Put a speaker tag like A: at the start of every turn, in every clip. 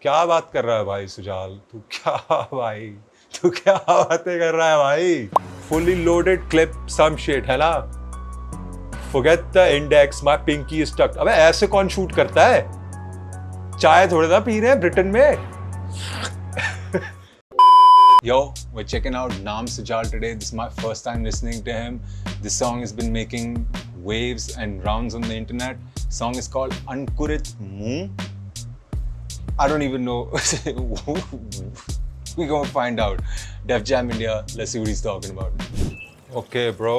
A: क्या बात कर रहा है भाई सुजाल? तू क्या बातें कर रहा है भाई? Fully loaded clip some shit है ना? Forget the index, my pinky is stuck. अबे ऐसे कौन शूट करता है? चाय थोड़े ना पी रहे हैं ब्रिटेन में। Yo, we're checking out Naam Sujal today. This is my first time listening to him. This song has been making waves and rounds on the internet. Song is called Ankurit Moon. I don't even know. We're gonna find out. Def Jam India, let's see what he's talking about. Okay, bro.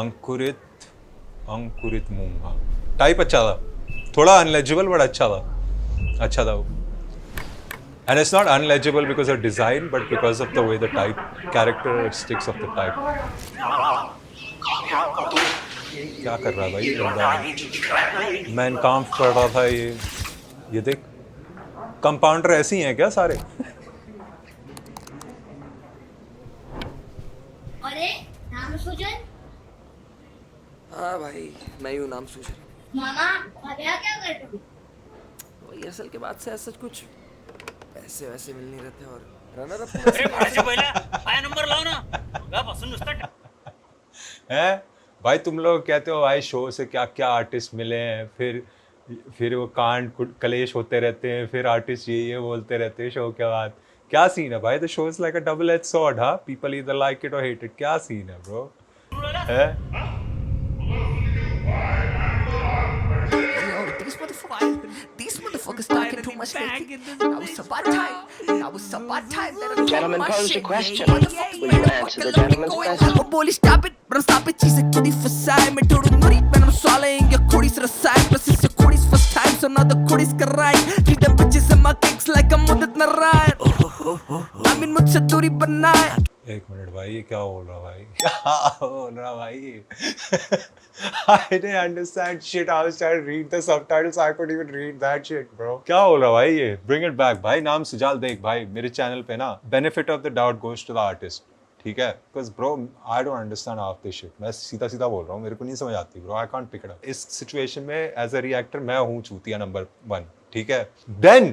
A: Ankurit Moon. हाँ. Type अच्छा था. थोड़ा unlegible but अच्छा था वो. And it's not unlegible because of design, but because of the way the type, characteristics of the type. क्या कर रहा है भाई बंदा? मैं काम कर रहा था ये देख, कंपाउंडर ऐसे ही हैं क्या सारे?
B: अरे नाम सूजन।
C: हाँ भाई, मैं हूँ नाम सूजन।
B: मामा अब यहाँ क्या कर रहे हो?
C: वही असल के बाद से ऐसा कुछ पैसे वैसे मिल नहीं रहते और रनर अप
D: अरे भाई पहिला पाय नंबर लाव ना गापासून नुसतं
A: हैं भाई? तुम लोग कहते हो भाई शो से क्या क्या आर्टिस्ट मिले हैं, फिर वो कांड कलेश होते रहते हैं, फिर आर्टिस्ट ये बोलते रहते हैं शो के बाद। क्या सीन है भाई? The show is like a double edge sword. हाँ, पीपल ईदर लाइक इट और हेट इट। क्या सीन है ब्रो? है
C: These motherfuckers talking too much lately. Now it's about time.
E: The gentleman posed a question. Will you answer the gentleman's question?
C: Oh, bully, stop it. Bro, stop it. She's a cutie for side. Me told nuri, man, I'm swallowing your cooties to the side. Plus, it's your cooties first time, so now the cooties can ride. Treat them bitches in my kicks like I'm Mudit Narayan. I mean, मुझसे दूरी बनाए.
A: एक minute भाई, ये क्या बोल रहा भाई? क्या बोल रहा भाई? I didn't understand shit. I was trying to read the subtitles. I couldn't even read that shit, bro. क्या बोल रहा भाई ये? Bring it back भाई. नाम सुजाल देख भाई, मेरे चैनल पे ना benefit of the doubt goes to the artist. ठीक है? Because bro, I don't understand half this shit. मैं सीधा बोल रहा हूँ, मेरे को नहीं समझ आती bro. I can't pick it up. इस situation में as a reactor मैं हूँ चूतिया नंबर 1. ठीक है? Then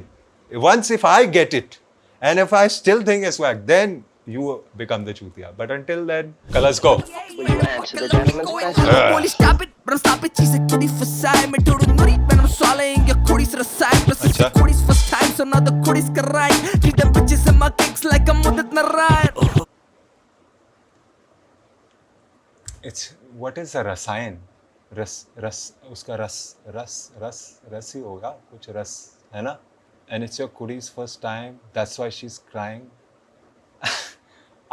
A: once if I get it and if I still think it's whack, then you become the chutia. But until then, let's go.
E: Will you answer the gentleman's question?
C: Bully, stop it. Bro, stop it. She's a cutie for side. Me told nuri, man, I'm swallowing your cooties to the side. Plus, it's your cooties first time, so now the cooties can ride. Treat them bitches in my kicks like I'm Mudit Narayan.
A: It's what is a रसायन? रस उसका रस ही होगा, कुछ रस है ना? And it's your Kuri's first time. That's why she's crying.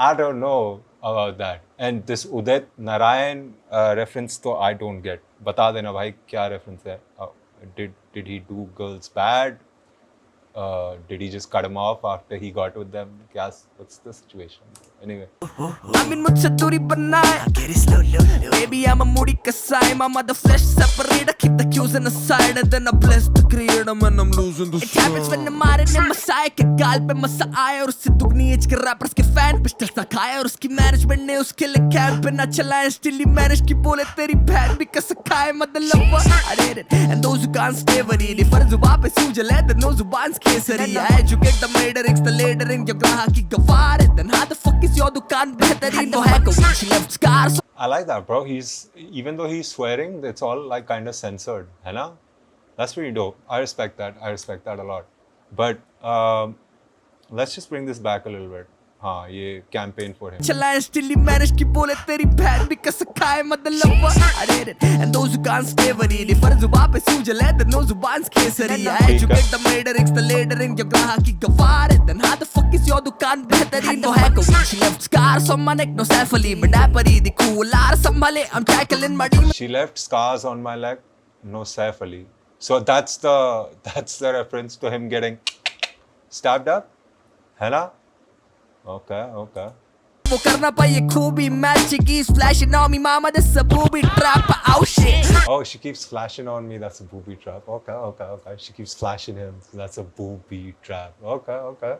A: I don't know about that. And this Udit Narayan reference तो I don't get. बता देना भाई क्या reference है? Did he do girls bad? Did he just cut him off after he got with them? What's the situation? Anyway.
C: I mean, मुझसे दूरी बनाए. Get it slow. Baby, I'm a moody kasai. Mama, the flesh separate. I keep the cues in the side and then I bless the creator when I'm losing the soul. It happens when हमारे ने मसाए के गाल पे मसा आया और उससे दुगनी एज के rappers के fan पिस्टल सा खाया और उसकी management ने उसके लिए कैब पे ना चलाया. Still he managed की बोले तेरी बहन भी कस खाए mother lover. I did it and those who can't stay वरीली पर जुबान पे सूझ ले then no जुबान Kesari. I educate the murderings, the ladering your ग्राहक की गवार है. Then how the fuck is your दुकान बेहतरीन तो है? She left scars.
A: I like that, bro. Even though he's swearing, it's all like kind of censored, है ना? That's pretty dope. I respect that a lot. But let's just bring this back a little bit. हाँ, ये campaign for him.
C: चलाएं still he managed की बोले तेरी बहन भी कस खाए mother lover. I did it and those who can't stay वरीली पर जुबान पे सूझ ले then no जुबान Kesari. I educate the murderings, the ladering your ग्राहक की गवार है. Then how the fuck is your दुकान बेहतरीन तो है? She left scars on my neck, no selfie, but I pari the cool आर संभाले. I'm tackling my demons.
A: She left scars on my leg, no Saif Ali. So that's the reference to him getting stabbed up, है ना? Okay.
C: वो करना पाए खूबी magic is flashing on me mama that's a booby trap. Oh shit.
A: Oh, she keeps flashing on me. That's a booby trap. Okay. She keeps flashing him. That's a booby trap. Okay.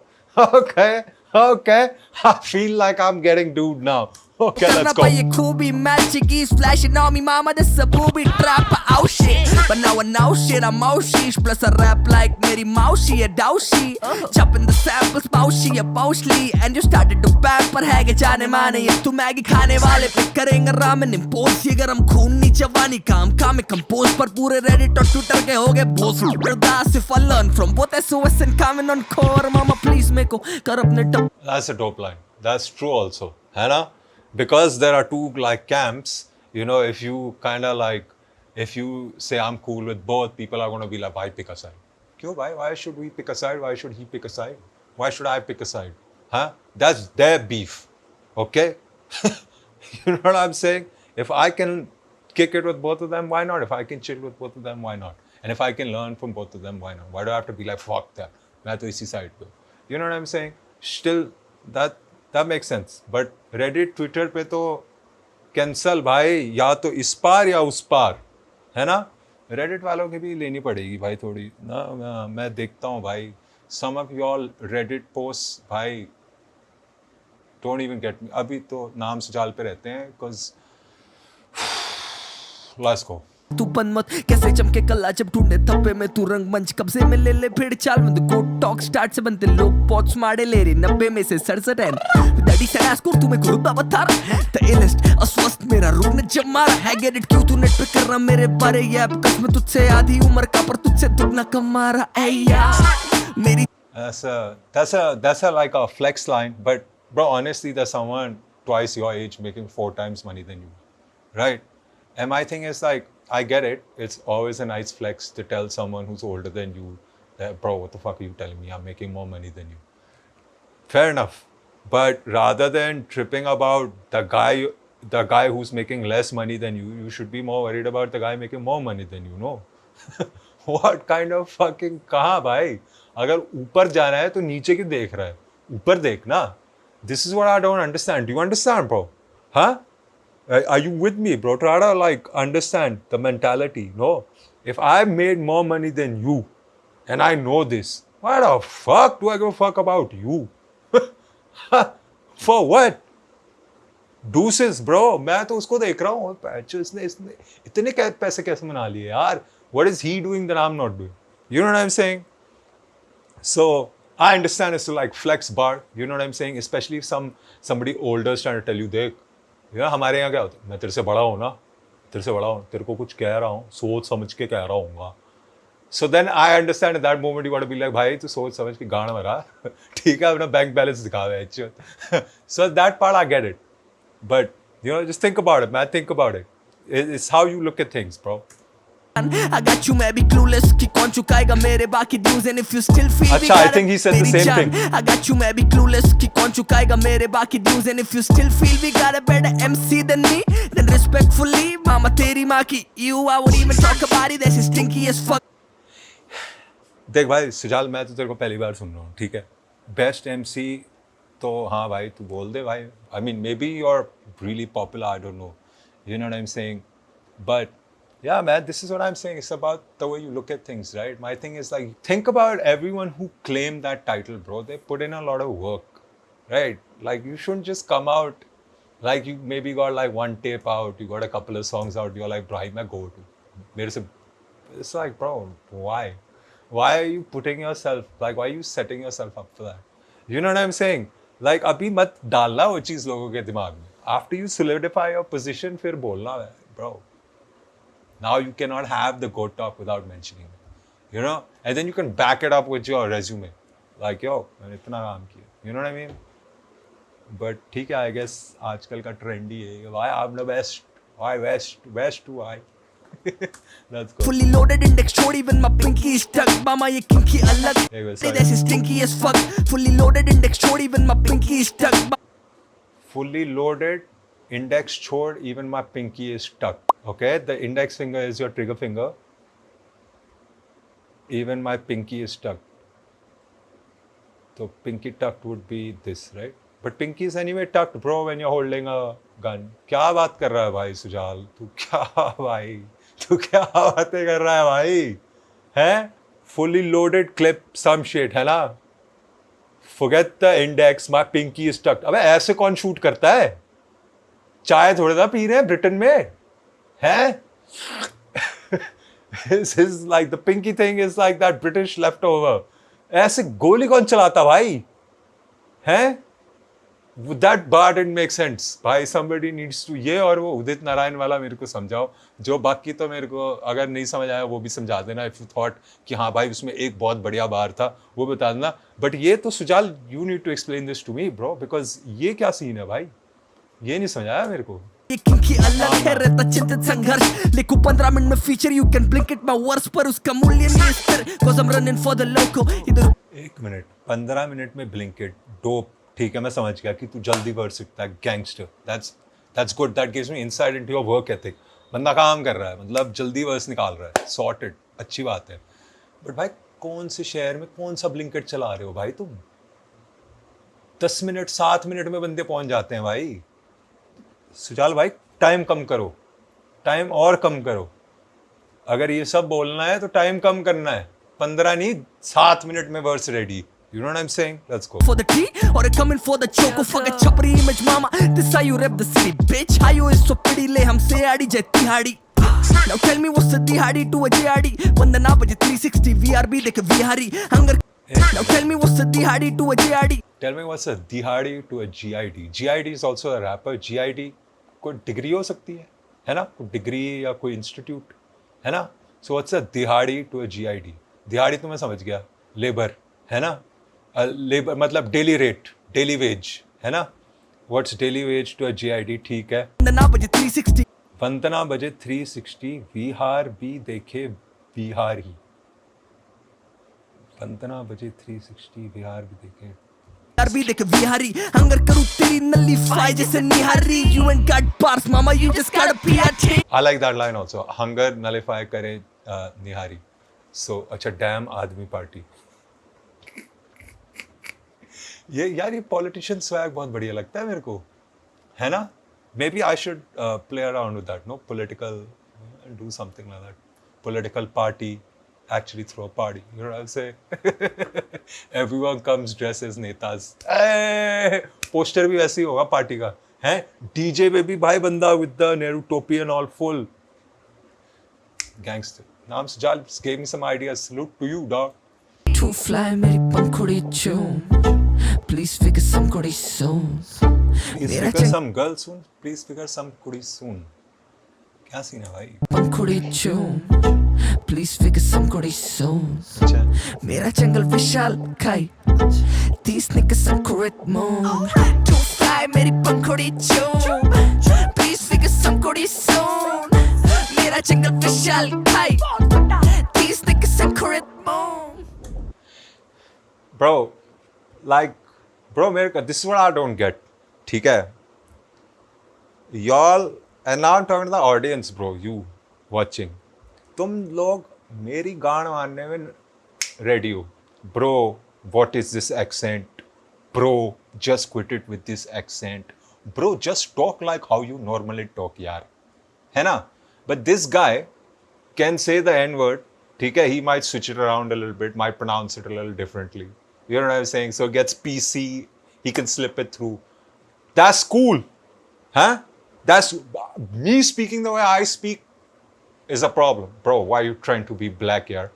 A: I feel like I'm getting dude now. Okay, let's
C: Karna
A: go.
C: pa ye खूबी magic is flashing on me mama this a booby trap out shit but now I know shit I'm out shit plus I rap like meri maushi a doushi chopping the samples maushi a paushly and you started to pamper है के जाने माने ये तू Maggi खाने वाले पे करेंगे ramen impose ये गरम खून नी जवानी काम काम compose पर पूरे Reddit और Twitter के हो गए boss Das if I learn from both SOS and coming on core mama please मेरे को कर अपने टप
A: That's a dope line. That's true also, है ना? Because there are two like camps, you know, if you kind of like, if you say I'm cool with both, people are going to be like, why pick a side? Kyun bhai? Why should we pick a side? Why should he pick a side? Why should I pick a side? Huh? That's their beef, okay? You know what I'm saying? If I can kick it with both of them, why not? If I can chill with both of them, why not? And if I can learn from both of them, why not? Why do I have to be like, fuck that? मैं तो इसी side पे हूँ. You know what I'm saying? Still, that makes sense. But Reddit, Twitter पे तो cancel भाई, या तो इस पार या उस पार, है ना? Reddit वालों की भी लेनी पड़ेगी भाई थोड़ी ना. मैं देखता हूँ भाई, some of y'all Reddit posts भाई don't even get me. अभी तो नाम सजाल पे रहते हैं because let's go.
C: तू बन मत कैसे चमके कला जब ढूंढे थप्पे में तू रंग मंच कब्जे में ले ले फिर चाल में गो टॉक स्टार्ट से बनते लोग बहुत स्मार्ट ले रहे 90 में से 67 डैडी से आस्क कर तुम्हें गुरुदा बता रहा द इलिस्ट अस्वस्थ मेरा रूह ने जब मारा है गेट इट क्यों तू नेट पे कर रहा मेरे बारे ये अब कसम तुझसे आधी उम्र का पर तुझसे दुगना कमा रहा है यार मेरी
A: That's a like a flex line, but bro, honestly, there's someone twice your age making 4 times money than you, right? And my thing is like, I get it. It's always a nice flex to tell someone who's older than you that, bro, what the fuck are you telling me? I'm making more money than you. Fair enough. But rather than tripping about the guy who's making less money than you, you should be more worried about the guy making more money than you, no? What kind of fucking कहाँ भाई? अगर ऊपर जाना है तो नीचे क्यों देख रहा है? ऊपर देख ना. This is what I don't understand. Do you understand, bro? Huh? Are you with me, bro? Try to like understand the mentality. No, if I made more money than you, and I know this, why the fuck do I give a fuck about you? For what? Deuces, bro. मैं तो उसको देख रहा हूँ. इसने इतने पैसे कैसे बना लिए यार? What is he doing that I'm not doing? You know what I'm saying? So I understand it's like flex bar. You know what I'm saying? Especially if somebody older is trying to tell you, देख, यार हमारे यहाँ क्या होता है? मैं तेरे से बड़ा हूँ ना, तेरे से बड़ा हूँ, तेरे को कुछ कह रहा हूँ, सोच समझ के कह रहा हूँगा. So then I understand at that moment you got to be like, भाई तू सोच समझ के गाड़ मरा, ठीक है अपना बैंक बैलेंस दिखा दे. So that part I get it, but you know just think about it, man. Think about it. It's how you look at things, bro.
C: I got you मैं भी clueless कि कौन चुकाएगा मेरे बाकी dues and if you still feel
A: अच्छा, I think he said the same thing.
C: I got you मैं भी clueless कि कौन चुकाएगा मेरे बाकी dues and if you still feel we got a better MC than me then respectfully मामा तेरी माँ की you I would even talk about it that's stinky as fuck.
A: देख भाई सुजाल, मैं तो तेरे को पहली बार सुन रहा हूँ, ठीक है? बेस्ट एमसी तो हाँ भाई तू बोल दे भाई. I mean maybe you're really popular, I don't know. You know what I'm saying? But yeah, man, this is what I'm saying. It's about the way you look at things, right? My thing is like, think about everyone who claimed that title, bro. They put in a lot of work, right? Like, you shouldn't just come out like you maybe got like one tape out, you got a couple of songs out, you're like, bro, मैं go to. It's like, bro, why? Why are you putting yourself, like, why are you setting yourself up for that? You know what I'm saying? Like, अभी मत डालना वो चीज़ लोगों के दिमाग में. After you solidify your position, फिर बोलना है, bro. Now you cannot have the goat talk without mentioning it, you know? And then you can back it up with your resume. Like, yo, मैंने इतना काम किया. You know what I mean? But ठीक है, I guess आजकल का trend ही है. Why I'm the best? Why West to why? Let's go.
C: Fully loaded index छोड़ even my pinky is stuck मामा ये kinky अलग that's stinky as fuck. Fully loaded index छोड़ even my pinky is stuck.
A: Fully loaded index छोड़ even my pinky is stuck. Okay, the index finger is your trigger finger. Even my pinky is stuck. So pinky tucked would be this, right? But pinky is anyway tucked, bro, when you're holding a gun. क्या बात कर रहा है भाई सुजाल? तू क्या बातें कर रहा है भाई? हैं? Fully loaded clip, some shit, है ना? Forget the index, my pinky is tucked. अबे ऐसे कौन शूट करता है? चाय थोड़ा सा पी रहे हैं ब्रिटेन में है. This is like the pinky thing is like that British leftover. ऐसे गोली कौन चलाता भाई हैं? That bar didn't make sense. भाई somebody needs to ये और वो उदित नारायण वाला मेरे को समझाओ. जो बाकी तो मेरे को अगर नहीं समझ आया वो भी समझा देना. If you thought कि हाँ भाई उसमें एक बहुत बढ़िया बार था वो बता देना. But ये तो Sujal you need to explain this to me bro because ये क्या सीन है भाई? ये नहीं समझ आया मेरे को.
C: की अलग है रहता चिंतित संघर्ष लिखू 15 मिनट में feature you can blink it my words पर उसका मूल्य नहीं स्थिर cause I'm running for the loco इधर
A: 1 मिनट 15 मिनट में ब्लिंकेट डोप. ठीक है मैं समझ गया कि तू जल्दी वर्ड सीखता है. Gangster that's good. That gives me insight into your work ethic. बंदा काम कर रहा है मतलब जल्दी वर्ड्स निकाल रहा है. सॉर्टेड अच्छी बात है. बट भाई कौन से शहर में कौन सा ब्लिंकेट चला रहे हो भाई तुम? 10 मिनट 7 मिनट में बंदे पहुंच जाते हैं भाई. सुजाल भाई टाइम कम करो. टाइम और कम करो. अगर ये सब बोलना है तो टाइम कम करना है. 15 नहीं 7 मिनट में words ready. You know what I'm saying? Let's go.
C: For the tea or coming for the choco fuck a choppery image mama this how you rep the city bitch how you is so pretty le humse aadi jati hadi now tell me what's the dihadi to a jihadi vandana baje 360 vrb dekh vihari hunger now tell me what's the dihadi to a jihadi
A: Tell me what's a dihadi to a GID? GID is also a rapper. GID कोई degree हो सकती है ना? कोई degree या कोई institute है ना? So what's a dihadi to a GID? दिहाड़ी तो मैं समझ गया. लेबर है ना? लेबर मतलब डेली रेट डेली वेज है ना? What's daily wage to a GID? ठीक है.
C: vandana baje 360
A: वंदना बजे 360 बिहार भी देखे बिहारी. वंदना बजे 360 बिहार भी देखे
C: RB देख बिहारी हंगर करूं तेरी नल्ली फाई जैसे निहारी you ain't got bars mama you just got a PhD.
A: I like that line also. Hunger nullify करे निहारी. So अच्छा डैम आदमी पार्टी. ये यार ये पॉलिटिशियन स्वैग बहुत बढ़िया लगता है मेरे को है ना? Maybe I should play around with that. No political, do something like that. Political party, actually throw a party. You know what I'm saying? Everyone comes dressed as netas. Poster भी वैसे ही होगा पार्टी का है. DJ पे भी भाई बंदा with the Nehru topi and all full. Gangster. नाम Sujal gave me some ideas. Salute to you, dog.
C: too fly मेरी पंखुड़ी चूम please figure some कुड़ी soon
A: Please figure some girl soon. Please figure some कुड़ी soon. क्या scene है भाई?
C: पंखुड़ी चूम please figure some कुड़ी soon
A: अच्छा
C: मेरा जंगल विशाल खाई 30 niggas some correct moon too fly मेरी पंखुड़ी चूम please figure some कुड़ी soon मेरा जंगल विशाल खाई 30 niggas some correct moon
A: bro, like, bro, America, this is what I don't get. ठीक है? Y'all, and now I'm talking to the audience, bro, you watching. तुम लोग मेरी गान मारने में ready हो. Bro, what is this accent? Bro, just quit it with this accent. Bro, just talk like how you normally talk, यार. है ना? But this guy can say the N-word. ठीक है? He might switch it around a little bit, might pronounce it a little differently. You know what I'm saying? So it gets PC. He can slip it through. That's cool. Huh? That's me speaking the way I speak is a problem. Bro, why are you trying to be black, yaar?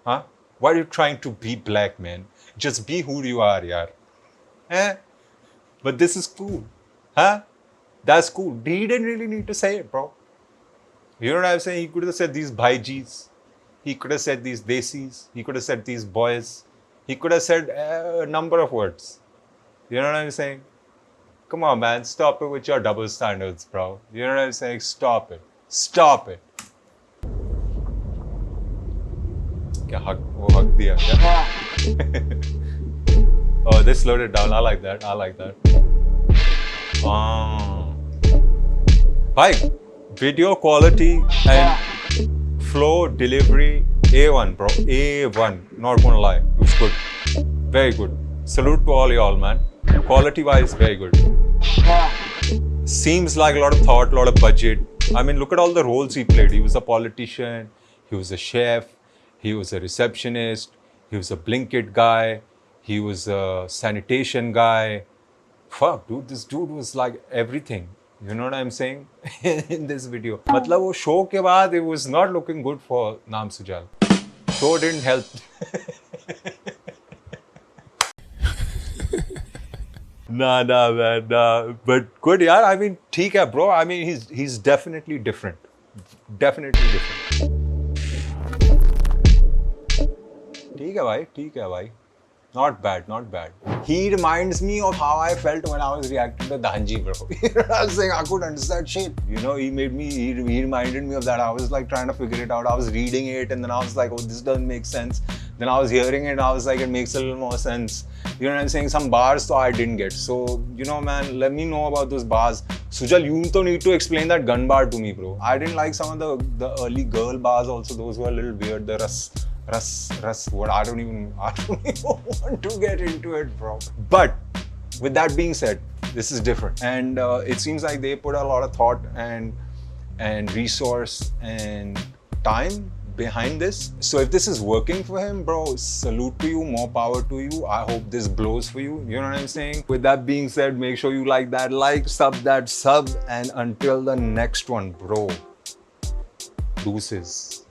A: Huh? Why are you trying to be black, man? Just be who you are, yaar. Eh? But this is cool. Huh? That's cool. He didn't really need to say it, bro. You know what I'm saying? He could have said these bhaijis. He could have said these desis. He could have said these boys. He could have said a number of words. You know what I'm saying? Come on, man. Stop it with your double standards, bro. You know what I'm saying? Stop it. Stop it. क्या हक वो हक दिया क्या? Oh, they slowed it down. I like that. I like that. Bhai, video quality and flow delivery A1, bro. A1. Not gonna lie. It was good. Very good. Salute to all y'all, man. Quality wise, very good. Seems like a lot of thought, a lot of budget. I mean, look at all the roles he played. He was a politician, he was a chef, he was a receptionist, he was a Blinkit guy, he was a sanitation guy. Fuck, dude, this dude was like everything. You know what I'm saying? In this video. मतलब वो show के बाद it was not looking good for Naam Sujal. Show didn't help. Nah, man, nah. But good, yaar. I mean, ठीक है, bro. I mean, he's definitely different. Definitely different. ठीक है भाई. Not bad. He reminds me of how I felt when I was reacting to Dhanji, bro. You know what I'm saying? I couldn't understand shit. You know, he reminded me of that. I was like trying to figure it out. I was reading it and then I was like, oh, this doesn't make sense. Then I was hearing it and I was like, it makes a little more sense. You know what I'm saying? Some bars so I didn't get. So, you know, man, let me know about those bars. Sujal, you don't need to explain that gun bar to me, bro. I didn't like some of the early girl bars also. Those were a little weird. The Russ, what? I don't even want to get into it, bro. But with that being said, this is different. And it seems like they put a lot of thought and resource and time behind this. So if this is working for him, bro, salute to you, more power to you. I hope this blows for you. You know what I'm saying? With that being said, make sure you like that like, sub that sub, and until the next one, bro, deuces.